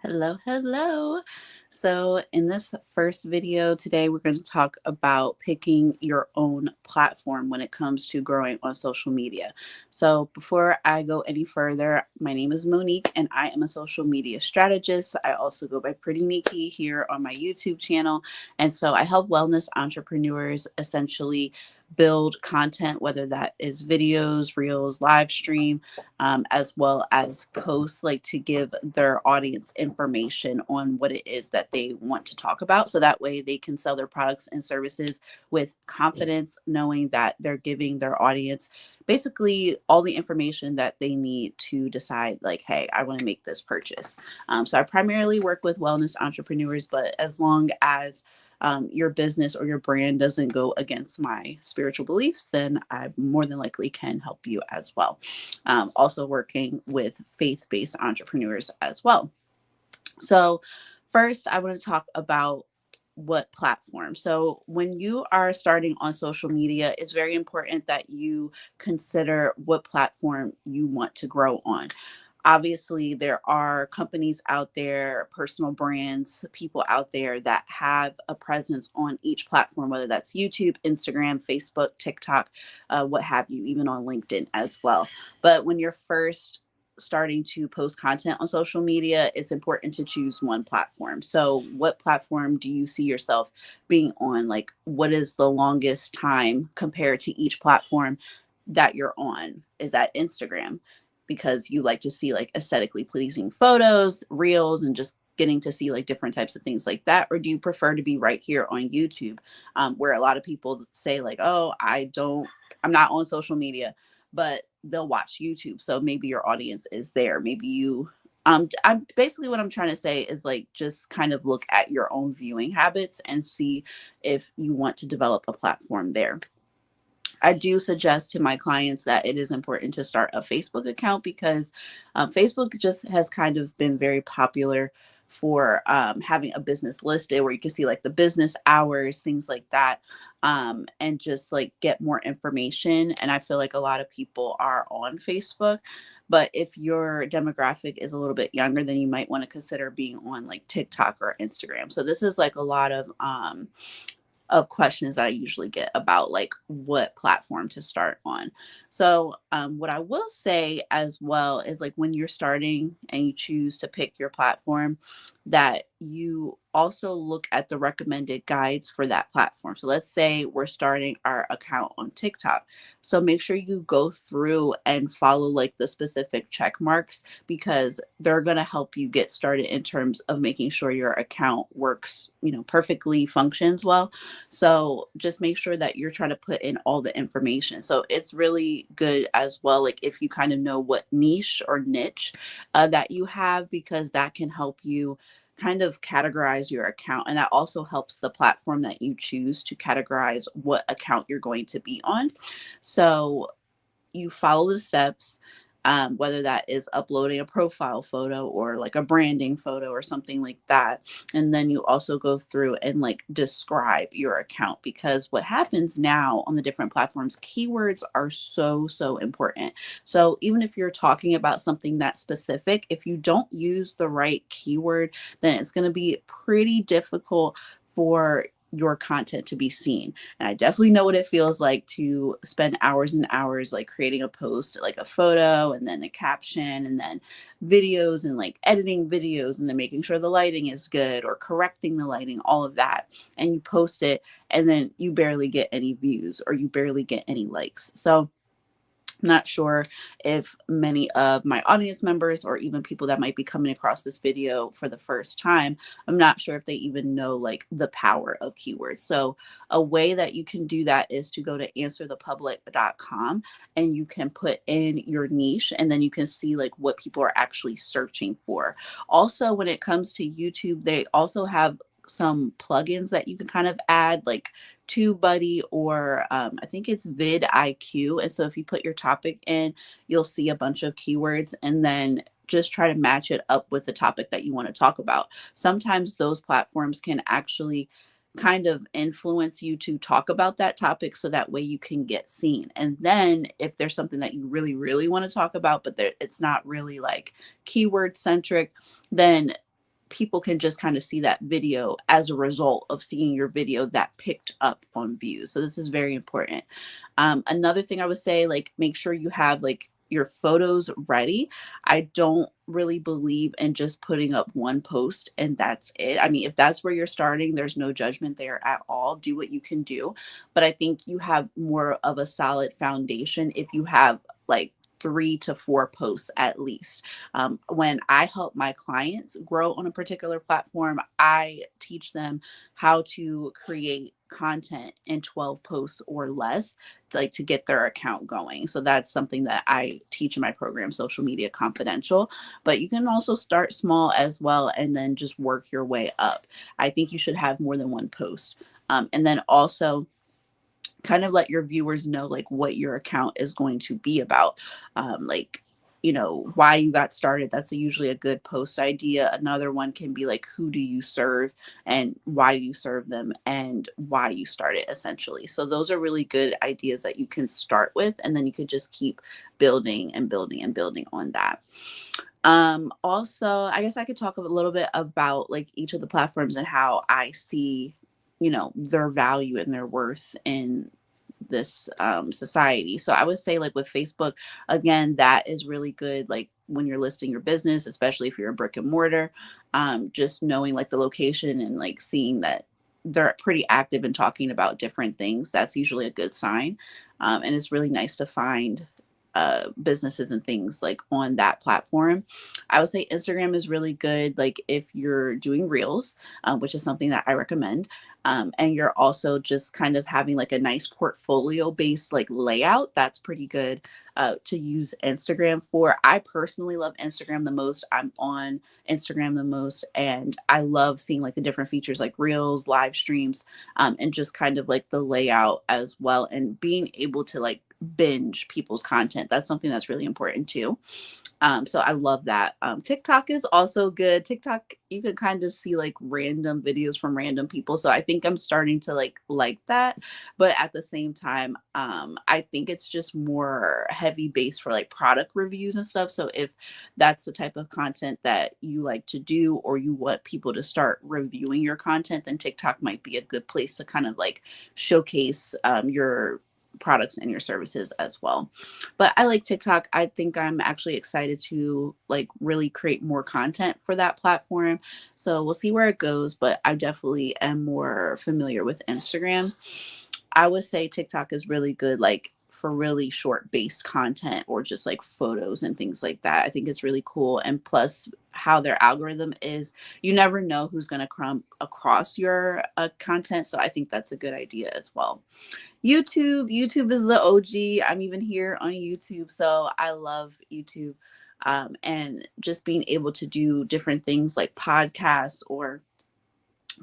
Hello, hello. So, in this first video today, we're going to talk about picking your own platform when it comes to growing on social media. So, before I go any further, my name is Monique and I am a social media strategist. I also go by Pretty Nikki here on my YouTube channel. And so, I help wellness entrepreneurs essentially build content, whether that is videos, reels, live stream, as well as posts, like to give their audience information on what it is that they want to talk about. So that way they can sell their products and services with confidence, knowing that they're giving their audience basically all the information that they need to decide, like, hey, I want to make this purchase. So I primarily work with wellness entrepreneurs, but as long as your business or your brand doesn't go against my spiritual beliefs, then I more than likely can help you as well. Also working with faith-based entrepreneurs as well. So first, I want to talk about what platform. So when you are starting on social media, it's very important that you consider what platform you want to grow on. Obviously, there are companies out there, personal brands, people out there that have a presence on each platform, whether that's YouTube, Instagram, Facebook, TikTok, what have you, even on LinkedIn as well. But when you're first starting to post content on social media, it's important to choose one platform. So, what platform do you see yourself being on? Like, what is the longest time compared to each platform that you're on? Is that Instagram? Because you like to see like aesthetically pleasing photos, reels, and just getting to see like different types of things like that? Or do you prefer to be right here on YouTube, where a lot of people say, like, oh, I'm not on social media, but they'll watch YouTube. So maybe your audience is there. Maybe I'm basically what I'm trying to say is like just kind of look at your own viewing habits and see if you want to develop a platform there. I do suggest to my clients that it is important to start a Facebook account because Facebook just has kind of been very popular for having a business listed where you can see like the business hours, things like that, and just like get more information. And I feel like a lot of people are on Facebook. But if your demographic is a little bit younger, then you might want to consider being on like TikTok or Instagram. So this is like a lot of questions that I usually get about like what platform to start on. So, what I will say as well is like when you're starting and you choose to pick your platform, that you also look at the recommended guides for that platform. So, let's say we're starting our account on TikTok. So, make sure you go through and follow like the specific check marks because they're going to help you get started in terms of making sure your account works, perfectly, functions well. So just make sure that you're trying to put in all the information. So it's really good as well, like if you kind of know what niche or niche that you have, because that can help you kind of categorize your account. And that also helps the platform that you choose to categorize what account you're going to be on. So you follow the steps, whether that is uploading a profile photo or like a branding photo or something like that. And then you also go through and like describe your account because what happens now on the different platforms, keywords are so, so important. So even if you're talking about something that's specific, if you don't use the right keyword, then it's going to be pretty difficult for your content to be seen. And I definitely know what it feels like to spend hours and hours like creating a post, like a photo and then a caption and then videos and like editing videos and then making sure the lighting is good or correcting the lighting, all of that. And you post it and then you barely get any views or you barely get any likes. So not sure if many of my audience members or even people that might be coming across this video for the first time, I'm not sure if they even know like the power of keywords. So a way that you can do that is to go to answerthepublic.com and you can put in your niche and then you can see like what people are actually searching for. Also, when it comes to YouTube, they also have some plugins that you can kind of add like TubeBuddy or I think it's vidIQ. And so if you put your topic in, you'll see a bunch of keywords and then just try to match it up with the topic that you want to talk about. Sometimes those platforms can actually kind of influence you to talk about that topic so that way you can get seen. And then if there's something that you really, really want to talk about, but it's not really like keyword centric, then people can just kind of see that video as a result of seeing your video that picked up on views. So this is very important. Another thing I would say, like, make sure you have like your photos ready. I don't really believe in just putting up one post and that's it. I mean, if that's where you're starting, there's no judgment there at all. Do what you can do. But I think you have more of a solid foundation if you have like 3 to 4 posts at least. When I help my clients grow on a particular platform, I teach them how to create content in 12 posts or less, like to get their account going. So that's something that I teach in my program, Social Media Confidential. But you can also start small as well and then just work your way up. I think you should have more than one post. And then also kind of let your viewers know like what your account is going to be about. Like, you know, why you got started. That's usually a good post idea. Another one can be like, who do you serve and why do you serve them and why you started, essentially. So those are really good ideas that you can start with, and then you could just keep building and building and building on that. Also, I guess I could talk a little bit about like each of the platforms and how I see, you know, their value and their worth in this society. So I would say like with Facebook, again, that is really good. Like when you're listing your business, especially if you're a brick and mortar, just knowing like the location and like seeing that they're pretty active and talking about different things, that's usually a good sign. And it's really nice to find businesses and things like on that platform. I would say Instagram is really good, like if you're doing reels, which is something that I recommend. And you're also just kind of having like a nice portfolio based like layout. That's pretty good to use Instagram for. I personally love Instagram the most. I'm on Instagram the most, and I love seeing like the different features like reels, live streams, and just kind of like the layout as well, and being able to like binge people's content. That's something that's really important too. So I love that. TikTok is also good. TikTok, you can kind of see like random videos from random people. So I think I'm starting to like that. But at the same time, I think it's just more heavy based for like product reviews and stuff. So if that's the type of content that you like to do, or you want people to start reviewing your content, then TikTok might be a good place to kind of like showcase your products and your services as well. But I like TikTok. I think I'm actually excited to like really create more content for that platform. So we'll see where it goes, but I definitely am more familiar with Instagram. I would say TikTok is really good like for really short based content or just like photos and things like that. I think it's really cool. And plus how their algorithm is, you never know who's going to come across your content. So I think that's a good idea as well. YouTube is the OG. I'm even here on YouTube, so I love YouTube. And just being able to do different things like podcasts or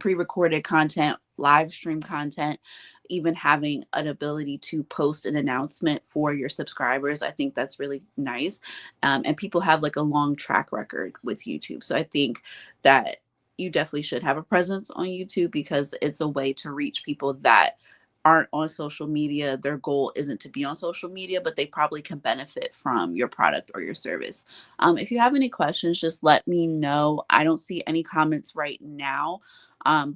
pre-recorded content, live stream content, even having an ability to post an announcement for your subscribers. I think that's really nice. And people have like a long track record with YouTube. So I think that you definitely should have a presence on YouTube because it's a way to reach people that aren't on social media. Their goal isn't to be on social media, but they probably can benefit from your product or your service. If you have any questions, just let me know. I don't see any comments right now,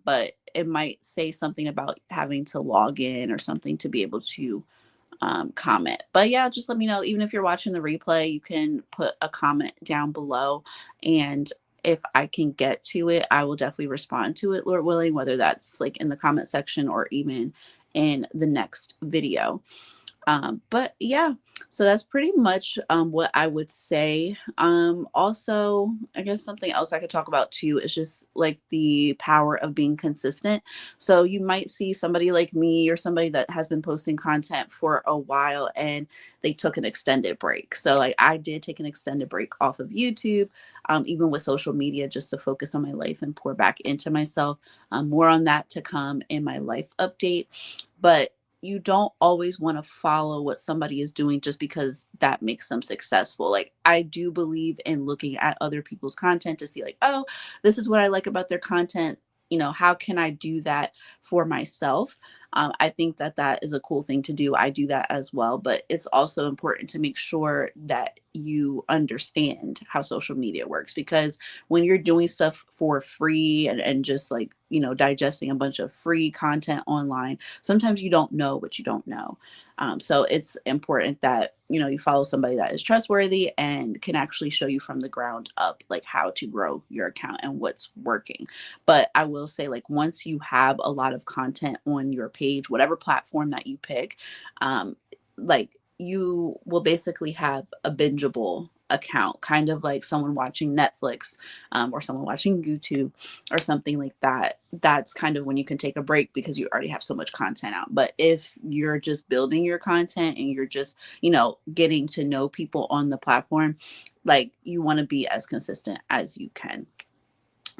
but it might say something about having to log in or something to be able to comment. But yeah, just let me know. Even if you're watching the replay, you can put a comment down below, and if I can get to it, I will definitely respond to it, Lord willing, whether that's like in the comment section or even in the next video. But yeah, so that's pretty much what I would say. Also, I guess something else I could talk about too is just like the power of being consistent. So you might see somebody like me or somebody that has been posting content for a while and they took an extended break. So like I did take an extended break off of YouTube, even with social media, just to focus on my life and pour back into myself. More on that to come in my life update. But you don't always want to follow what somebody is doing just because that makes them successful. Like I do believe in looking at other people's content to see like, oh, this is what I like about their content. You know, how can I do that for myself? I think that that is a cool thing to do. I do that as well, but it's also important to make sure that you understand how social media works, because when you're doing stuff for free and just like, digesting a bunch of free content online, sometimes you don't know what you don't know. So it's important that, you follow somebody that is trustworthy and can actually show you from the ground up, like how to grow your account and what's working. But I will say, like, once you have a lot of content on your page, whatever platform that you pick, like you will basically have a bingeable account, kind of like someone watching Netflix, or someone watching YouTube or something like that. That's kind of when you can take a break because you already have so much content out. But if you're just building your content and you're just, getting to know people on the platform, like, you want to be as consistent as you can.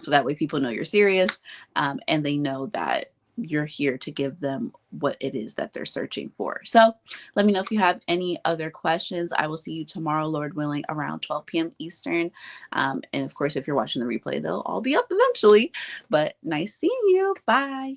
So that way people know you're serious, and they know that you're here to give them what it is that they're searching for. So let me know if you have any other questions. I will see you tomorrow, Lord willing, around 12 p.m. Eastern. And of course, if you're watching the replay, they'll all be up eventually. But nice seeing you. Bye.